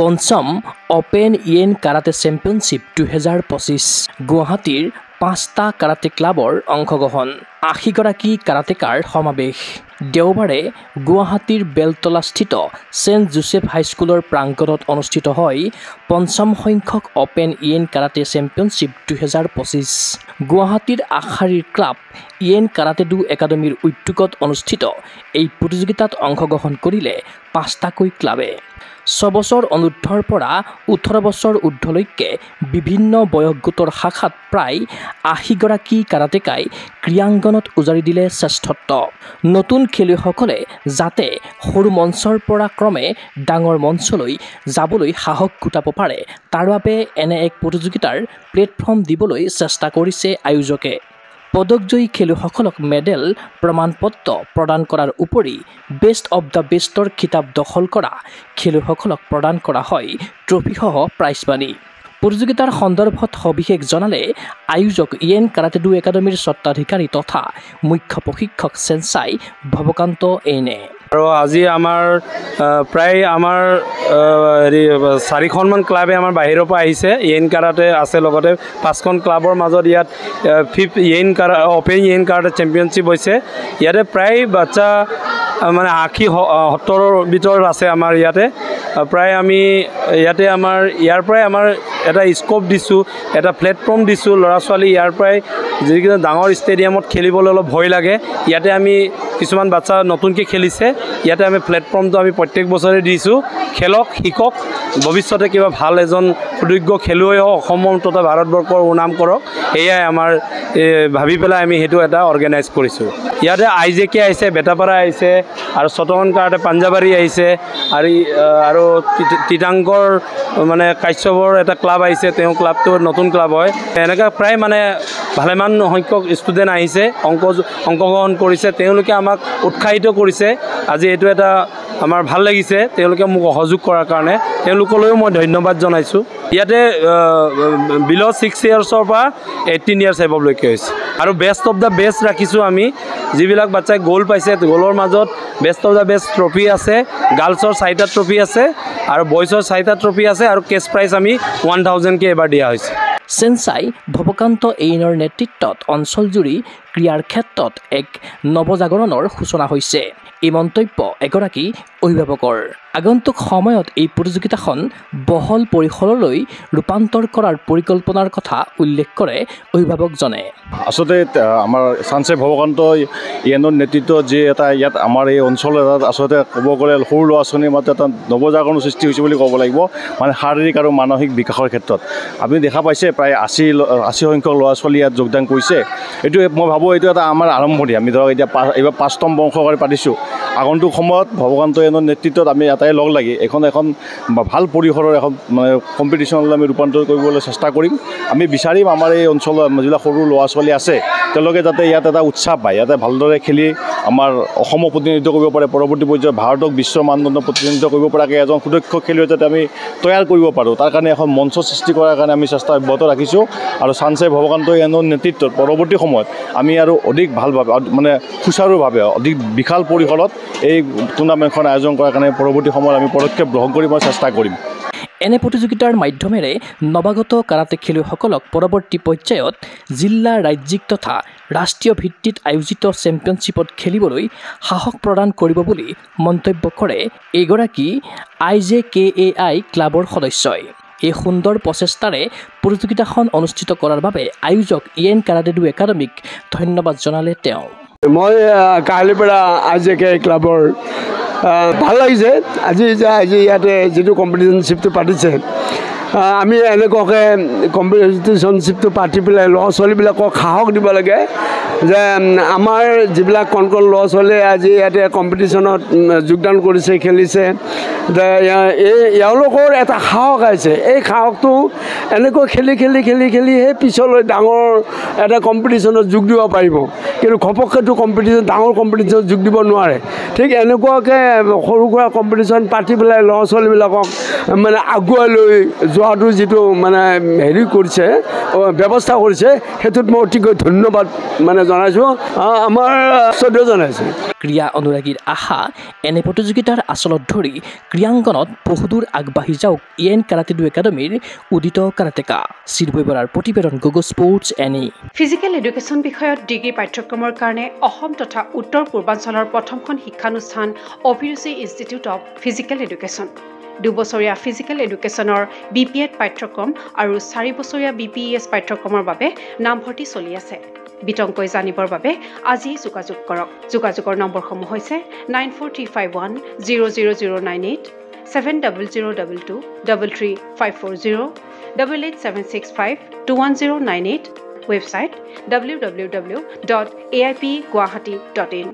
পঞ্চম open yen karate championship 2025 গুৱাহাটীৰ 5টা কাৰাটে ক্লাবৰ অংশগ্ৰহণ 80গৰাকী কাৰাটেকাৰ সমাৱেশ দেওবাৰে গুৱাহাটীৰ বেলতলাস্থিত সেন্ট জোসেফ হাইস্কুলৰ প্ৰাংগণত অনুষ্ঠিত হয় পঞ্চম সংখ্যক অপেন ইয়েন কাৰাটে চেম্পিয়নশ্বিপ 2025 গুৱাহাটীৰ আখাৰীৰ ক্লাব ইয়েন কাৰাটে ডু একাডেমীৰ উদ্যোগত অনুষ্ঠিত এই প্ৰতিযোগিতাত অংশগ্ৰহণ কৰিলে 5টাকৈ ক্লাবে 6 বছৰ অনুৰ্ধৰ পৰা 18 বছৰ ঊৰ্ধ্বলৈকে বিভিন্ন বয়স গোটৰ শাখাত প্ৰায় 80গৰাকী কাৰাটেকাই ক্ৰীড়াংগনত উজাৰি দিলে শ্ৰেষ্ঠত্ব নতুন খেলুৱৈসকলে যাতে সৰু মঞ্চৰ পৰা ক্ৰমে ডাঙৰ মঞ্চলৈ যাবলৈ সাহস গোটাব পাৰে তাৰ বাবে এনে এক প্ৰতিযোগিতাৰ প্লেটফৰ্ম দিবলৈ চেষ্টা কৰিছে আয়োজকে পদকজয়ী খেলুৱৈসকলক মেডেল প্ৰমাণপত্ৰ প্ৰদান কৰাৰ উপৰি বেষ্ট অফ দ্য বেষ্টৰ খিতাপ দখল কৰা খেলুৱৈসকলক প্ৰদান কৰা হয় ট্ৰফিসহ প্ৰাইজ মানি প্ৰতিযোগিতাৰ সন্দৰ্ভত সবিশেষ জনালে আয়োজক ইয়েন কাৰাটে ডু একাডেমীৰ স্বত্বাধিকাৰী তথা মুখ্য প্ৰশিক্ষক সেনসাই ভৱকান্ত এইনে আৰু আজি আমাৰ প্ৰায় আমাৰ 4খনমান ক্লাবে আমাৰ বাহিৰৰ পৰা আহিছে ইয়েন কাৰাটে আছে লগতে 5খন ক্লাবৰ মাজত ইয়াত 5th yen karate open yen karate championship হৈছে ইয়াতে প্ৰায় বাচ্চা মানে 80-70ৰ ভিতৰত আছে আমাৰ ইয়াতে প্ৰায় আমি ইয়াতে আমাৰ ইয়াৰ পৰাই আমাৰ এটা স্কোপ দিছোঁ এটা প্লেটফৰ্ম দিছোঁ ল'ৰা ছোৱালী ইয়াৰ পৰাই যিকোনো ডাঙৰ ষ্টেডিয়ামত খেলিবলৈ অলপ ভয় লাগে ইয়াতে আমি কিছুমান বাচ্চা নতুনকৈ খেলিছে ইয়াতে আমি প্লেটফৰ্মটো আমি প্ৰত্যেক বছৰে দিছোঁ খেলক শিকক ভৱিষ্যতে কিবা ভাল এজন সুযোগ্য খেলুৱৈ হওক অসমৰ তথা ভাৰতবৰ্ষৰ সুনাম কৰক এয়াই আমাৰ ভাবি পেলাই আমি সেইটো এটা অৰ্গেনাইজ কৰিছোঁ ইয়াতে আইজেকে আহিছে বেটাপাৰা আহিছে আৰু শতৰণ কাৰাটে পাঞ্জাবাৰী আহিছে আৰু তিতাংকৰ মানে কাশ্যপৰ এটা ক্লাব আহিছে তেওঁ ক্লাবটো নতুন ক্লাব হয় এনেকৈ প্ৰায় মানে ভালেমান সংখ্যক ষ্টুডেণ্ট আহিছে অংশগ্ৰহণ কৰিছে তেওঁলোকে আমাক উৎসাহিত কৰিছে আজি এইটো এটা আমাৰ ভাল লাগিছে তেওঁলোকে মোক সহযোগ কৰাৰ কাৰণে তেওঁলোকলৈও মই ধন্যবাদ জনাইছোঁ ইয়াতে বিল' 6 ইয়াৰ্ছৰ পৰা 18 ইয়াৰ্ছ এবভলৈকে হৈছে আৰু বেষ্ট অফ দ্য বেষ্ট ৰাখিছোঁ আমি যিবিলাক বাচ্চাই গ'ল পাইছে গ'লৰ মাজত best of the best trophy আছে গাৰ্লছৰ 4টা ট্ৰফি আছে আৰু বয়ছৰ 4টা ট্ৰফি আছে আৰু কেছ প্ৰাইজ আমি 1000কে এবাৰ দিয়া হৈছে সেনসাই ভৱকান্ত এইনৰ নেতৃত্বত অঞ্চলজুৰি ক্ৰীড়াৰ ক্ষেত্ৰত এক নৱজাগৰণৰ সূচনা হৈছে এই মন্তব্য এগৰাকী অভিভাৱকৰ আগন্তুক সময়ত এই প্ৰতিযোগিতাখন বহল পৰিসৰলৈ ৰূপান্তৰ কৰাৰ পৰিকল্পনাৰ কথা উল্লেখ কৰে অভিভাৱকজনে আসলে আমাৰ সানসে ভৱকান্ত ইয়েনৰ নেতৃত্বত যে এটা ইয়াত আমাৰ এই অঞ্চলৰ আসলে ক'ব গ'লে সৰু ল'ৰা ছোৱালীৰ মাজত এটা নৱজাগৰণৰ সৃষ্টি হৈছে বুলি ক'ব লাগিব মানে শাৰীৰিক আৰু মানসিক বিকাশৰ ক্ষেত্ৰত আপুনি দেখা পাইছে প্ৰায় 80 সংখ্যক ল'ৰা ছোৱালী ইয়াত যোগদান কৰিছে এইটো মই ভাবোঁ এইটো এটা আমাৰ আৰম্ভণি আমি ধৰক এতিয়া এইবাৰ 5ম বংশকাৰী পাতিছোঁ আগন্তুক সময়ত ভৱকান্ত ইয়েনৰ নেতৃত্বত আমি এটাই লগ লাগি এখন ভাল পৰিসৰৰ এখন মানে কম্পিটিশ্যনলৈ আমি ৰূপান্তৰ কৰিবলৈ চেষ্টা কৰিম আমি বিচাৰিম আমাৰ এই অঞ্চলৰ যিবিলাক সৰু ল'ৰা ছোৱালী আছে তেওঁলোকে যাতে ইয়াত এটা উৎসাহ পায় ইয়াতে ভালদৰে খেলি আমাৰ অসমক প্ৰতিনিধিত্ব কৰিব পাৰে পৰৱৰ্তী পৰ্যায়ত ভাৰতক বিশ্বৰ মানদণ্ড প্ৰতিনিধিত্ব কৰিব পৰাকৈ এজন সুদক্ষ খেলুৱৈ যাতে আমি তৈয়াৰ কৰিব পাৰোঁ তাৰ কাৰণে এখন মঞ্চ সৃষ্টি কৰাৰ কাৰণে আমি চেষ্টা অব্যাহত ৰাখিছোঁ আৰু সানসে ভৱকান্ত ইয়েনৰ নেতৃত্বত পৰৱৰ্তী সময়ত আমি আৰু অধিক ভালভাৱে মানে সুচাৰুভাৱে অধিক বিশাল পৰিসৰত এই টুৰ্ণামেণ্টখন আয়োজন কৰাৰ কাৰণে পৰৱৰ্তী সময়ত আমি পদক্ষেপ গ্ৰহণ কৰিব চেষ্টা কৰিম এনে প্ৰতিযোগিতাৰ মাধ্যমেৰে নৱাগত কাৰাটে খেলুৱৈসকলক পৰৱৰ্তী পৰ্যায়ত জিলা ৰাজ্যিক তথা ৰাষ্ট্ৰীয় ভিত্তিত আয়োজিত চেম্পিয়নশ্বিপত খেলিবলৈ সাহস প্ৰদান কৰিব বুলি মন্তব্য কৰে এগৰাকী IJKAI ক্লাবৰ সদস্যই এই সুন্দৰ প্ৰচেষ্টাৰে প্ৰতিযোগিতাখন অনুষ্ঠিত কৰাৰ বাবে আয়োজক ইয়েন কাৰাটে ডু একাডেমীক ধন্যবাদ জনালে তেওঁ মই কাইলৈৰ পৰা IJKAI ক্লাবৰ ভাল লাগিছে আজি ইয়াতে যিটো কম্পিটিশ্যনশ্বিপটো পাতিছে আমি এনেকুৱাকৈ কম্পিটিশ্যনশ্বিপটো পাতি পেলাই ল'ৰা ছোৱালীবিলাকক সাহস দিব লাগে যে আমাৰ যিবিলাক কণ ল'ৰা ছোৱালীয়ে আজি ইয়াতে কম্পিটিশ্যনত যোগদান কৰিছে খেলিছে এওঁলোকৰ এটা সাহস আছে এই সাহসটো এনেকৈ খেলি সেই পিছলৈ ডাঙৰ এটা কম্পিটিশ্যনত যোগ দিব পাৰিব কিন্তু ঘপককেতো ডাঙৰ কম্পিটিশ্যনত যোগ দিব নোৱাৰে ঠিক এনেকুৱাকৈ সৰু সুৰা কম্পিটিশ্যন পাতি পেলাই ল'ৰা ছোৱালীবিলাকক মানে আগুৱাই লৈ যোৱা লোৱাটো যিটো মানে হেৰি কৰিছে ব্যৱস্থা কৰিছে সেইটোত মই অতিকৈ ধন্যবাদ মানে জনাইছোঁ আমাৰ শ্ৰদ্ধা জনাইছোঁ ক্ৰীড়া অনুৰাগীৰ আশা এনে প্ৰতিযোগিতাৰ আচলত ধৰি ক্ৰীড়াংগনত বহুদূৰ আগবাঢ়ি যাওক ইএন কাৰাটে ডু একাডেমীৰ উদিত কাৰাটেকা চিৰবৈ বৰাৰ প্ৰতিবেদন Google sports any physical education বিষয়ত ডিগ্ৰী পাঠ্যক্ৰমৰ কাৰণে অসম তথা উত্তৰ পূৰ্বাঞ্চলৰ প্ৰথমখন শিক্ষানুষ্ঠান অভিৰুচি ইনষ্টিটিউট অৱ ফিজিকেল এডুকেশ্যন 2 বছৰীয়া ফিজিকেল এডুকেশ্যনৰ BPEd পাঠ্যক্ৰম আৰু 4 বছৰীয়া BPES পাঠ্যক্ৰমৰ বাবে নামভৰ্তি চলি আছে বিতংকৈ জানিবৰ বাবে আজি যোগাযোগ কৰক যোগাযোগৰ নম্বৰসমূহ হৈছে 9435100098 7002 33540 88765210998 website www.aipguwahati.in